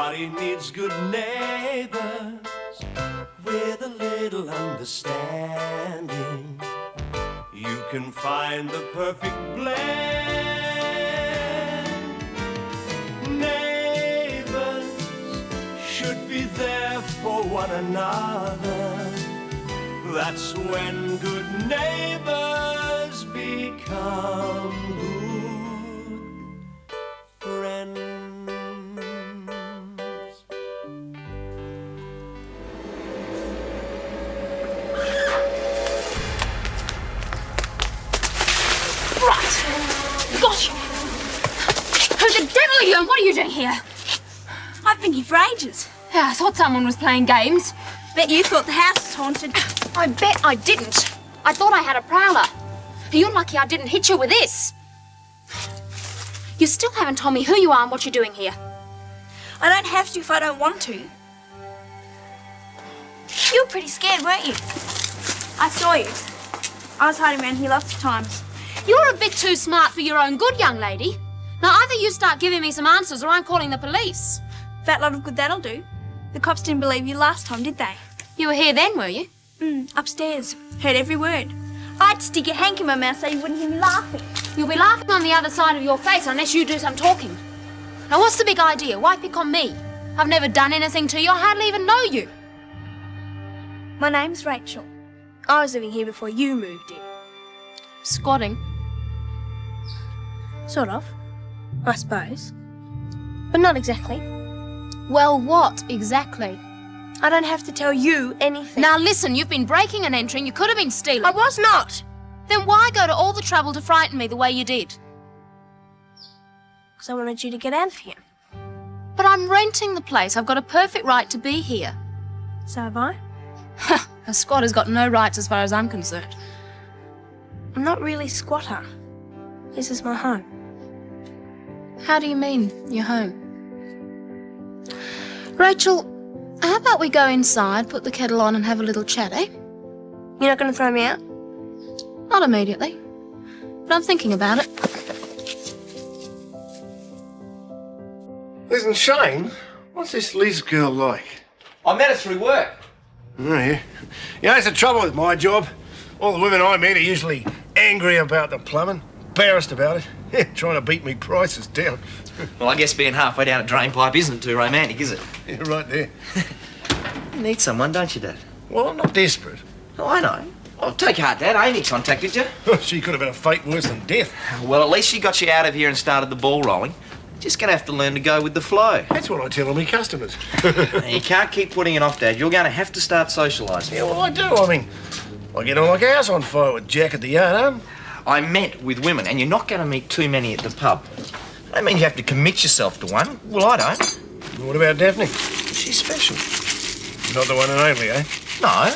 Everybody needs good neighbours with a little understanding. You can find the perfect blend. Neighbours should be there for one another. That's when good neighbours become good friends. Right! Got you! Who the devil are you and what are you doing here? I've been here for ages. Yeah, I thought someone was playing games. Bet you thought the house was haunted. I bet I didn't. I thought I had a prowler. You're lucky I didn't hit you with this. You still haven't told me who you are and what you're doing here. I don't have to if I don't want to. You were pretty scared, weren't you? I saw you. I was hiding around here lots of times. You're a bit too smart for your own good, young lady. Now, either you start giving me some answers or I'm calling the police. Fat lot of good that'll do. The cops didn't believe you last time, did they? You were here then, were you? Upstairs. Heard every word. I'd stick a hank in my mouth so you wouldn't hear me laughing. You'll be laughing on the other side of your face unless you do some talking. Now, what's the big idea? Why pick on me? I've never done anything to you. I hardly even know you. My name's Rachel. I was living here before you moved in. Squatting? Sort of. I suppose. But not exactly. Well, what exactly? I don't have to tell you anything. Now listen, you've been breaking and entering. You could have been stealing. I was not. Then why go to all the trouble to frighten me the way you did? Because I wanted you to get out of here. But I'm renting the place. I've got a perfect right to be here. So have I. A squatter's got no rights as far as I'm concerned. I'm not really squatter. This is my home. How do you mean, your home? Rachel, how about we go inside, put the kettle on and have a little chat, eh? You're not going to throw me out? Not immediately, but I'm thinking about it. Listen, Shane, what's this Liz girl like? I met her through work. Oh, yeah. You know, it's the trouble with my job. All the women I meet are usually angry about the plumbing, embarrassed about it, trying to beat me prices down. Well, I guess being halfway down a drain pipe isn't too romantic, is it? Yeah, right there. You need someone, don't you, Dad? Well, I'm not desperate. Oh, I know. Oh, take heart, Dad. Amy contacted you. She could have been a fate worse than death. Well, at least she got you out of here and started the ball rolling. Just gonna have to learn to go with the flow. That's what I tell all my customers. You can't keep putting it off, Dad. You're going to have to start socialising. Yeah, well, I do. I mean, I get on like a house on fire with Jack at the yard, huh? I meant with women, and you're not going to meet too many at the pub. I don't mean you have to commit yourself to one. Well, I don't. What about Daphne? She's special. Not the one and only, eh? No.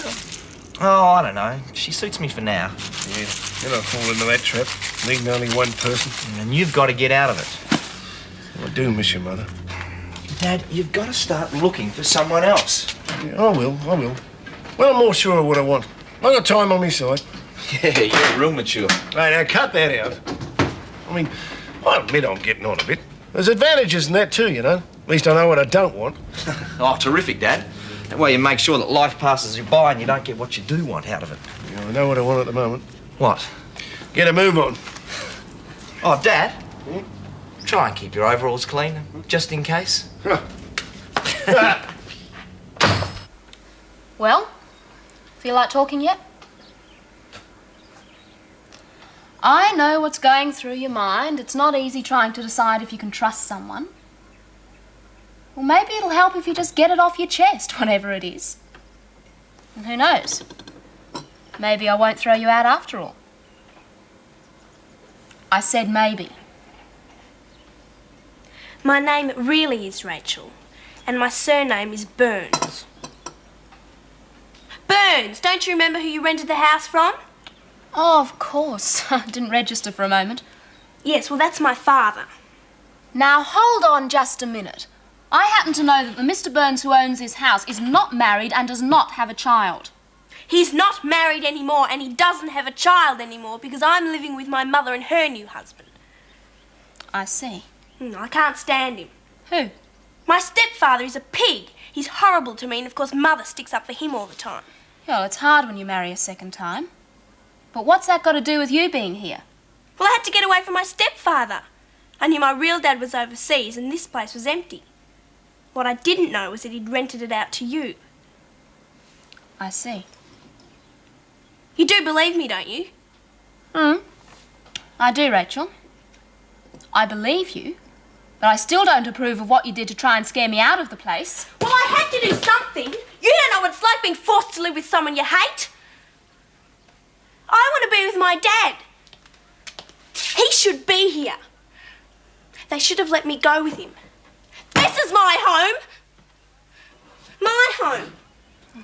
Oh, I don't know. She suits me for now. Yeah, you don't fall into that trap. Needing only one person. And you've got to get out of it. I do miss your mother. Dad, you've got to start looking for someone else. Yeah, I will. When I'm more sure of what I want. I've got time on my side. Yeah, you're real mature. Hey, now cut that out. I mean, I admit I'm getting on a bit. There's advantages in that too, you know. At least I know what I don't want. Oh, terrific, Dad. That way you make sure that life passes you by and you don't get what you do want out of it. Yeah, I know what I want at the moment. What? Get a move on. Oh, Dad. Try and keep your overalls clean, just in case. Well, feel like talking yet? I know what's going through your mind. It's not easy trying to decide if you can trust someone. Well, maybe it'll help if you just get it off your chest, whatever it is. And who knows? Maybe I won't throw you out after all. I said maybe. My name really is Rachel, and my surname is Burns. Burns! Don't you remember who you rented the house from? Oh, of course. Didn't register for a moment. Yes, well, that's my father. Now, hold on just a minute. I happen to know that the Mr. Burns who owns this house is not married and does not have a child. He's not married anymore, and he doesn't have a child anymore because I'm living with my mother and her new husband. I see. I can't stand him. Who? My stepfather is a pig. He's horrible to me, and of course Mother sticks up for him all the time. Well, it's hard when you marry a second time. But what's that got to do with you being here? Well, I had to get away from my stepfather. I knew my real dad was overseas and this place was empty. What I didn't know was that he'd rented it out to you. I see. You do believe me, don't you? I do, Rachel. I believe you, but I still don't approve of what you did to try and scare me out of the place. Well, I had to do something. You don't know what it's like being forced to live with someone you hate. I want to be with my dad. He should be here. They should have let me go with him. This is my home. My home.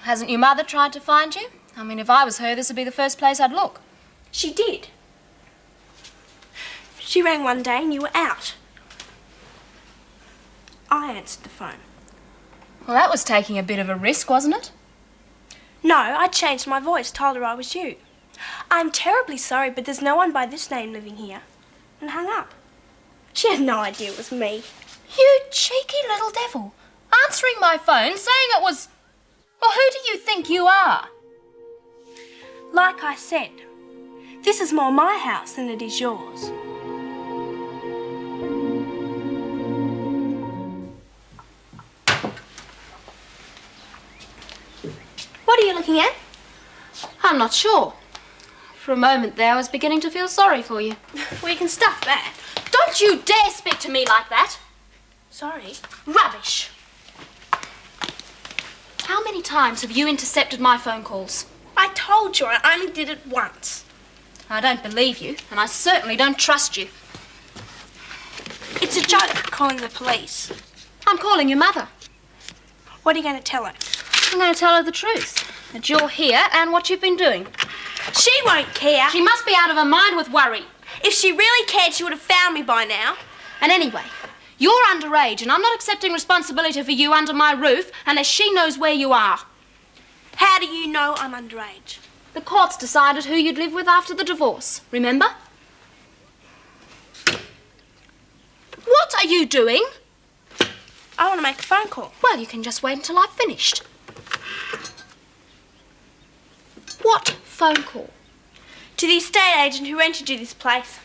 Hasn't your mother tried to find you? I mean, if I was her, this would be the first place I'd look. She did. She rang one day and you were out. I answered the phone. Well, that was taking a bit of a risk, wasn't it? No, I changed my voice, told her I was you. I'm terribly sorry, but there's no one by this name living here. And hung up. She had no idea it was me. You cheeky little devil. Answering my phone, saying it was... Well, who do you think you are? Like I said, this is more my house than it is yours. What are you looking at? I'm not sure. For a moment there, I was beginning to feel sorry for you. Well, you can stuff that. Don't you dare speak to me like that. Sorry. Rubbish. How many times have you intercepted my phone calls? I told you I only did it once. I don't believe you, and I certainly don't trust you. It's a joke calling the police. I'm calling your mother. What are you going to tell her? I'm going to tell her the truth. That you're here and what you've been doing. She won't care. She must be out of her mind with worry. If she really cared, she would have found me by now. And anyway, you're underage and I'm not accepting responsibility for you under my roof unless she knows where you are. How do you know I'm underage? The courts decided who you'd live with after the divorce, remember? What are you doing? I want to make a phone call. Well, you can just wait until I've finished. What phone call? To the estate agent who rented you this place.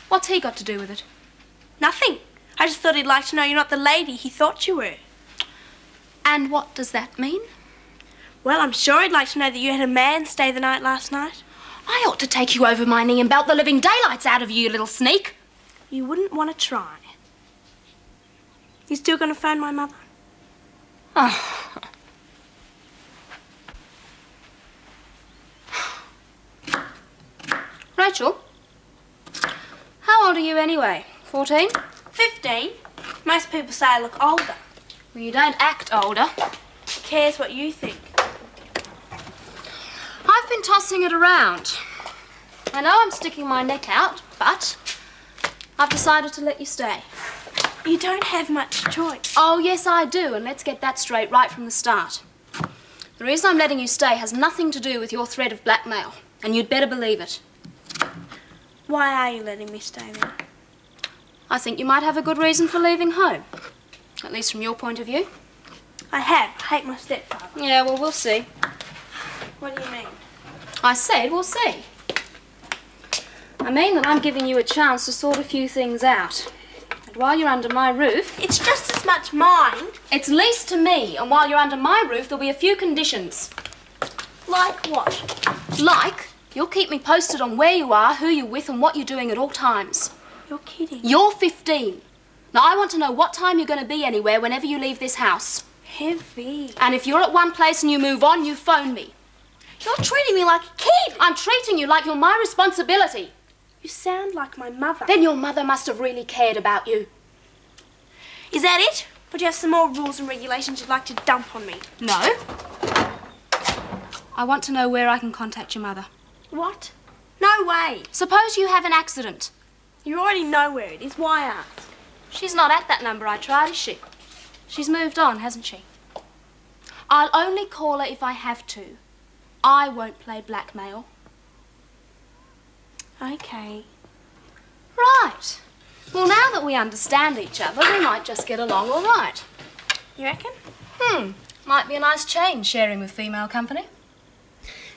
What's he got to do with it? Nothing. I just thought he'd like to know you're not the lady he thought you were. And what does that mean? Well, I'm sure he'd like to know that you had a man stay the night last night. I ought to take you over my knee and belt the living daylights out of you, you little sneak. You wouldn't want to try. You still going to phone my mother? Oh. Rachel, how old are you anyway? 14? 15. Most people say I look older. Well, you don't act older. Who cares what you think? I've been tossing it around. I know I'm sticking my neck out, but I've decided to let you stay. You don't have much choice. Oh, yes, I do, and let's get that straight right from the start. The reason I'm letting you stay has nothing to do with your threat of blackmail, and you'd better believe it. Why are you letting me stay then? I think you might have a good reason for leaving home. At least from your point of view. I have. I hate my stepfather. Yeah, well, we'll see. What do you mean? I said we'll see. I mean that I'm giving you a chance to sort a few things out. And while you're under my roof... It's just as much mine. It's leased to me, and while you're under my roof, there'll be a few conditions. Like what? Like, you'll keep me posted on where you are, who you're with, and what you're doing at all times. You're kidding. You're 15. Now, I want to know what time you're going to be anywhere whenever you leave this house. Heavy. And if you're at one place and you move on, you phone me. You're treating me like a kid. I'm treating you like you're my responsibility. You sound like my mother. Then your mother must have really cared about you. Is that it? Or do you have some more rules and regulations you'd like to dump on me? No. I want to know where I can contact your mother. What? No way. Suppose you have an accident. You already know where it is. Why ask? She's not at that number I tried, is she? She's moved on, hasn't she? I'll only call her if I have to. I won't play blackmail. Okay. Right. Well, now that we understand each other, we might just get along all right. You reckon? Might be a nice change, sharing with female company.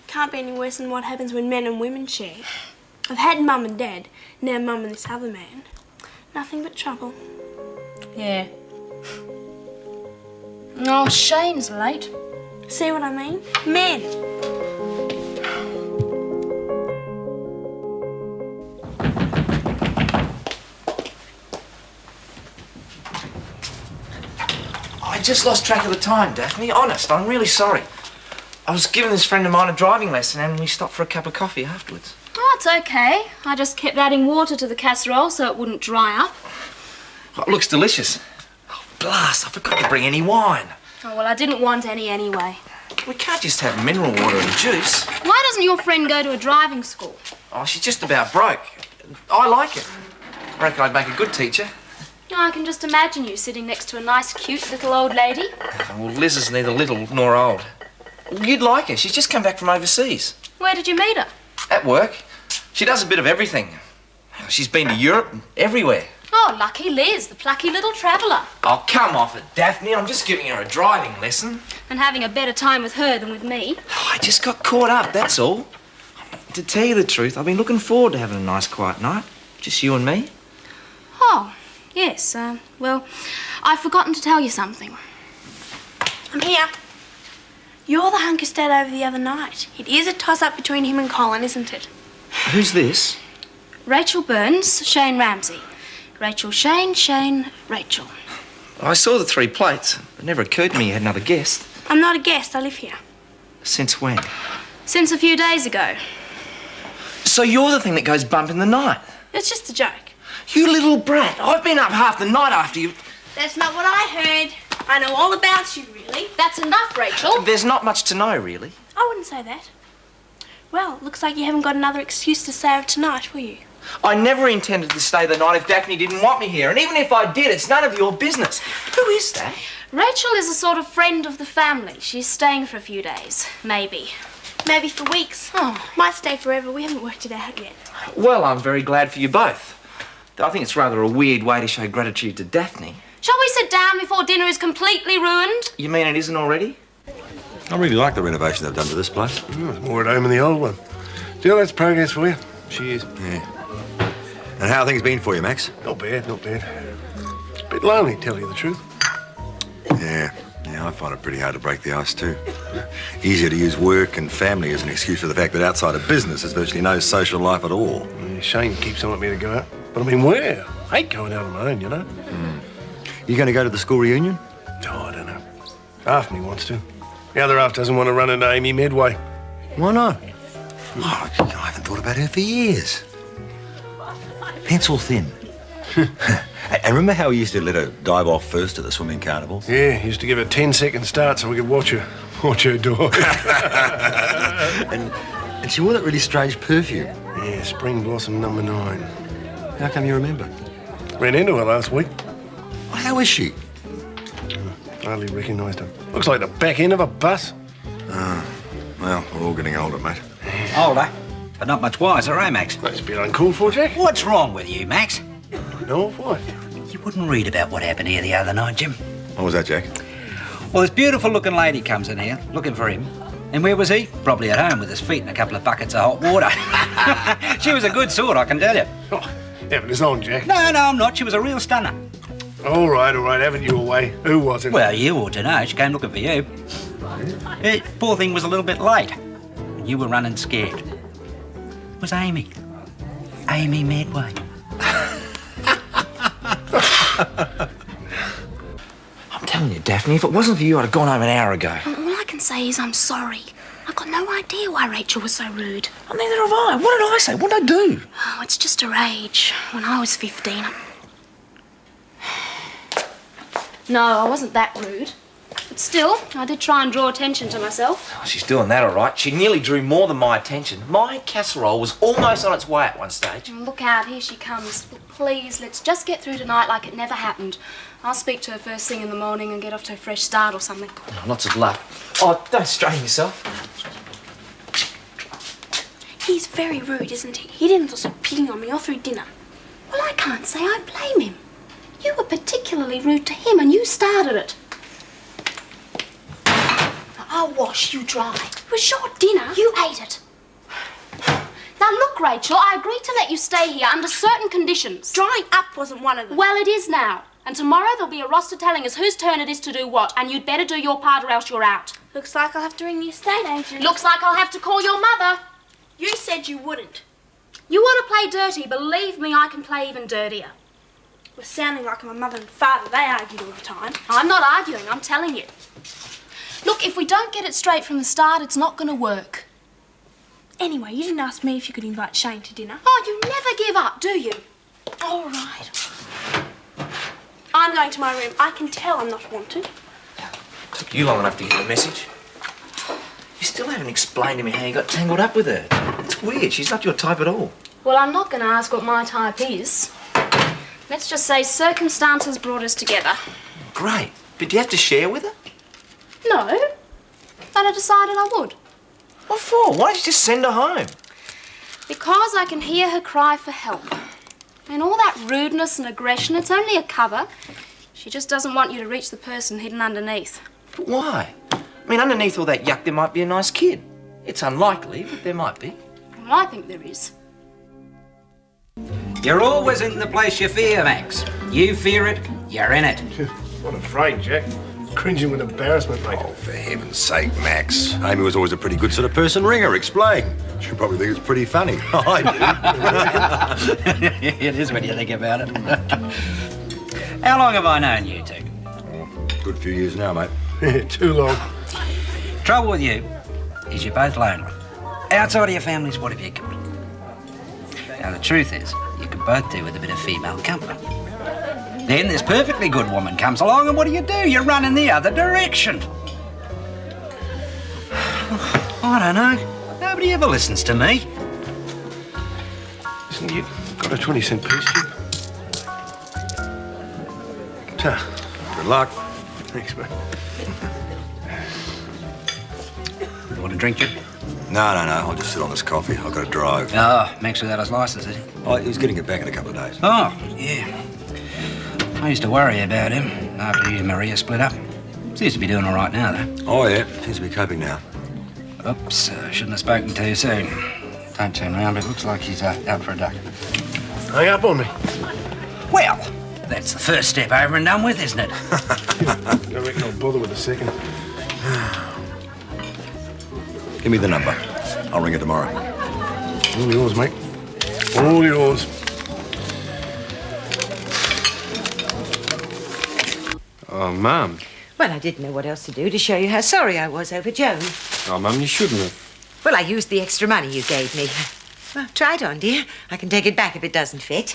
Can't be any worse than what happens when men and women share. I've had Mum and Dad, now Mum and this other man. Nothing but trouble. Yeah. Oh, Shane's late. See what I mean? Men. I just lost track of the time, Daphne. Honest, I'm really sorry. I was giving this friend of mine a driving lesson and we stopped for a cup of coffee afterwards. Oh, it's okay. I just kept adding water to the casserole so it wouldn't dry up. Oh, it looks delicious. Oh, blast, I forgot to bring any wine. Oh, well, I didn't want any anyway. We can't just have mineral water and juice. Why doesn't your friend go to a driving school? Oh, she's just about broke. I like it. I reckon I'd make a good teacher. I can just imagine you sitting next to a nice, cute little old lady. Well, Liz is neither little nor old. You'd like her. She's just come back from overseas. Where did you meet her? At work. She does a bit of everything. She's been to Europe and everywhere. Oh, lucky Liz, the plucky little traveller. Oh, come off it, Daphne. I'm just giving her a driving lesson. And having a better time with her than with me. Oh, I just got caught up, that's all. To tell you the truth, I've been looking forward to having a nice quiet night. Just you and me. Oh, yes. Well, I've forgotten to tell you something. I'm here. You're the hunk who stayed over the other night. It is a toss-up between him and Colin, isn't it? Who's this? Rachel Burns, Shane Ramsay. Rachel Shane, Shane, Rachel. I saw the 3 plates. It never occurred to me you had another guest. I'm not a guest, I live here. Since when? Since a few days ago. So you're the thing that goes bump in the night? It's just a joke. You little brat. I've been up half the night after you. That's not what I heard. I know all about you, really. That's enough, Rachel. There's not much to know, really. I wouldn't say that. Well, looks like you haven't got another excuse to say of tonight, will you? I never intended to stay the night if Daphne didn't want me here, and even if I did, it's none of your business. Who is that? Rachel is a sort of friend of the family. She's staying for a few days, maybe. Maybe for weeks. Oh. Might stay forever. We haven't worked it out yet. Well, I'm very glad for you both. Though I think it's rather a weird way to show gratitude to Daphne. Shall we sit down before dinner is completely ruined? You mean it isn't already? I really like the renovation they've done to this place. It's more at home than the old one. Still, that's progress for you. She is. Yeah. And how have things been for you, Max? Not bad, not bad. It's a bit lonely, tell you the truth. Yeah, I find it pretty hard to break the ice too. Easier to use work and family as an excuse for the fact that outside of business there's virtually no social life at all. Yeah, Shane keeps on at me to go out. But I mean, where? I hate going out on my own, you know. You going to go to the school reunion? Oh, I don't know. Half me wants to. The other half doesn't want to run into Amy Medway. Why not? Oh, I haven't thought about her for years. Pencil thin. And remember how we used to let her dive off first at the swimming carnivals? Yeah, he used to give her 10-second start so we could watch her dive. and she wore that really strange perfume. Yeah, Spring Blossom number 9. How come you remember? Ran into her last week. How is she? Hardly recognised her. Looks like the back end of a bus. Well, we're all getting older, mate. Older, but not much wiser, eh, Max? That's a bit uncalled for, Jack. What's wrong with you, Max? No, what? You wouldn't read about what happened here the other night, Jim. What was that, Jack? Well, this beautiful-looking lady comes in here, looking for him. And where was he? Probably at home with his feet in a couple of buckets of hot water. She was a good sort, I can tell you. Oh, having us on, Jack. No, I'm not. She was a real stunner. All right, haven't you away? Who was it? Well, you ought to know. She came looking for you. Poor thing was a little bit late. And you were running scared. It was Amy. Amy Medway. I'm telling you, Daphne, if it wasn't for you, I'd have gone home an hour ago. All I can say is I'm sorry. I've got no idea why Rachel was so rude. Well, neither have I. What did I say? What did I do? Oh, it's just her age. When I was 15, No, I wasn't that rude. But still, I did try and draw attention to myself. Oh, she's doing that all right. She nearly drew more than my attention. My casserole was almost on its way at one stage. Look out, here she comes. Please, let's just get through tonight like it never happened. I'll speak to her first thing in the morning and get off to a fresh start or something. Oh, lots of luck. Oh, don't strain yourself. He's very rude, isn't he? He didn't stop picking on me all through dinner. Well, I can't say I blame him. You were particularly rude to him and you started it. I'll wash you dry. It was your dinner. You ate it. Now look, Rachel, I agreed to let you stay here under certain conditions. Drying up wasn't one of them. Well, it is now. And tomorrow there'll be a roster telling us whose turn it is to do what, and you'd better do your part or else you're out. Looks like I'll have to ring the estate agent. Looks like I'll have to call your mother. You said you wouldn't. You want to play dirty. Believe me, I can play even dirtier. We're sounding like my mother and father. They argued all the time. I'm not arguing, I'm telling you. Look, if we don't get it straight from the start, it's not going to work. Anyway, you didn't ask me if you could invite Shane to dinner. Oh, you never give up, do you? All right. I'm going to my room. I can tell I'm not wanted. Took you long enough to get the message. You still haven't explained to me how you got tangled up with her. It's weird. She's not your type at all. Well, I'm not going to ask what my type is. Let's just say circumstances brought us together. Great. But do you have to share with her? No, but I decided I would. What for? Why don't you just send her home? Because I can hear her cry for help. And all that rudeness and aggression, it's only a cover. She just doesn't want you to reach the person hidden underneath. But why? I mean, underneath all that yuck, there might be a nice kid. It's unlikely, but there might be. Well, I think there is. You're always in the place you fear, Max. You fear it, you're in it. Not afraid, Jack. Cringing with embarrassment, mate. Oh, for heaven's sake, Max. Amy was always a pretty good sort of person. Ring her, explain. She'll probably think it's pretty funny. I do. It is when you think about it. How long have I known you two? Good few years now, mate. Too long. Trouble with you is you're both lonely. Outside of your families, what have you got? Now, the truth is, you could both do with a bit of female company. Then this perfectly good woman comes along, and what do? You run in the other direction. I don't know. Nobody ever listens to me. Listen, you got a 20-cent piece, Jim? Good luck. Thanks, mate. You want a drink, Jim? No. I'll just sit on this coffee. I've got to drive. Oh, Max without his licence, is he? Oh, he was getting it back in a couple of days. Oh, yeah. I used to worry about him after he and Maria split up. Seems to be doing all right now, though. Oh, yeah. Seems to be coping now. Oops, shouldn't have spoken too soon. Don't turn round, it looks like he's out for a duck. Hang up on me. Well, that's the first step over and done with, isn't it? I reckon I'll bother with the second. Give me the number. I'll ring her tomorrow. All yours, mate. All yours. Oh, Mum. Well, I didn't know what else to do to show you how sorry I was over Joan. Oh, Mum, you shouldn't have. Well, I used the extra money you gave me. Well, try it on, dear. I can take it back if it doesn't fit.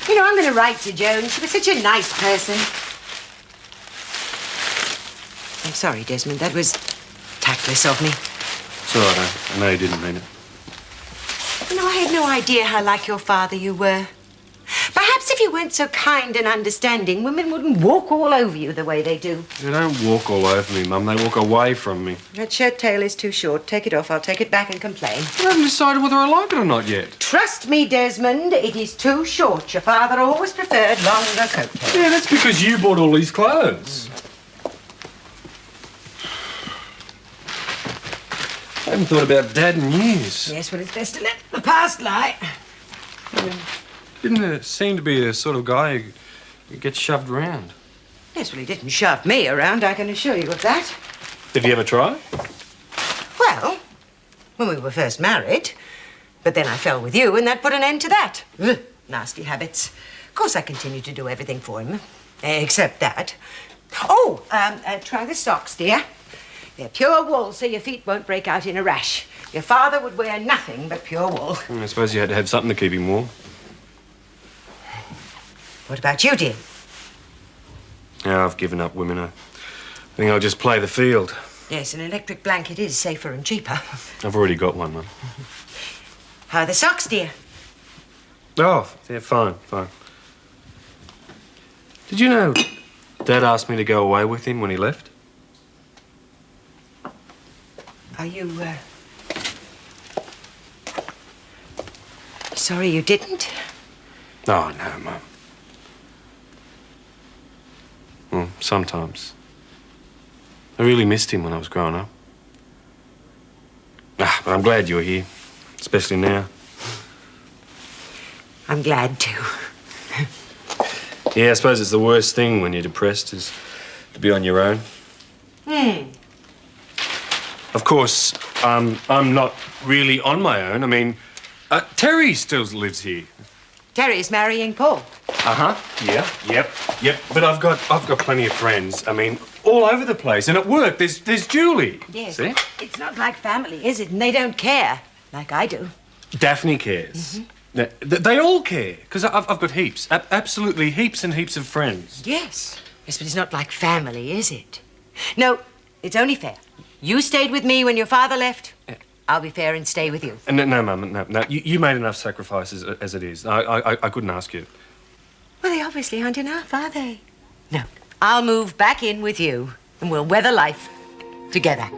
You know, I'm going to write to Joan. She was such a nice person. I'm sorry, Desmond. That was tactless of me. It's all right, I know you didn't mean it. You know, I had no idea how like your father you were. Perhaps if you weren't so kind and understanding, women wouldn't walk all over you the way they do. They don't walk all over me, Mum. They walk away from me. That shirt tail is too short. Take it off. I'll take it back and complain. I haven't decided whether I like it or not yet. Trust me, Desmond, it is too short. Your father always preferred longer coat tails. Yeah, that's because you bought all these clothes. I haven't thought about Dad in years. Yes, well, it's best to let the past lie. Didn't seem to be the sort of guy who gets shoved around. Yes, well, he didn't shove me around, I can assure you of that. Have you ever tried? Well, when we were first married. But then I fell with you, and that put an end to that. Ugh, nasty habits. Of course, I continued to do everything for him, except that. Oh, try the socks, dear. They're pure wool, so your feet won't break out in a rash. Your father would wear nothing but pure wool. I suppose you had to have something to keep him warm. What about you, dear? Yeah, I've given up women. I think I'll just play the field. Yes, an electric blanket is safer and cheaper. I've already got one, Mum. How are the socks, dear? Oh, yeah, fine. Did you know Dad asked me to go away with him when he left? Are you, sorry you didn't? Oh, no, Mum. Well, sometimes. I really missed him when I was growing up. But I'm glad you're here, especially now. I'm glad to. Yeah, I suppose it's the worst thing when you're depressed is to be on your own. Of course, I'm not really on my own. I mean, Terry still lives here. Terry's marrying Paul. Yeah. Yep. But I've got plenty of friends. I mean, all over the place. And at work, there's Julie. Yes. See? It's not like family, is it? And they don't care, like I do. Daphne cares. They all care, because I've got heaps. Absolutely heaps and heaps of friends. Yes. Yes, but it's not like family, is it? No, it's only fair. You stayed with me when your father left. I'll be fair and stay with you. No, Mum, no. You made enough sacrifices as it is. I couldn't ask you. Well, they obviously aren't enough, are they? No, I'll move back in with you, and we'll weather life together.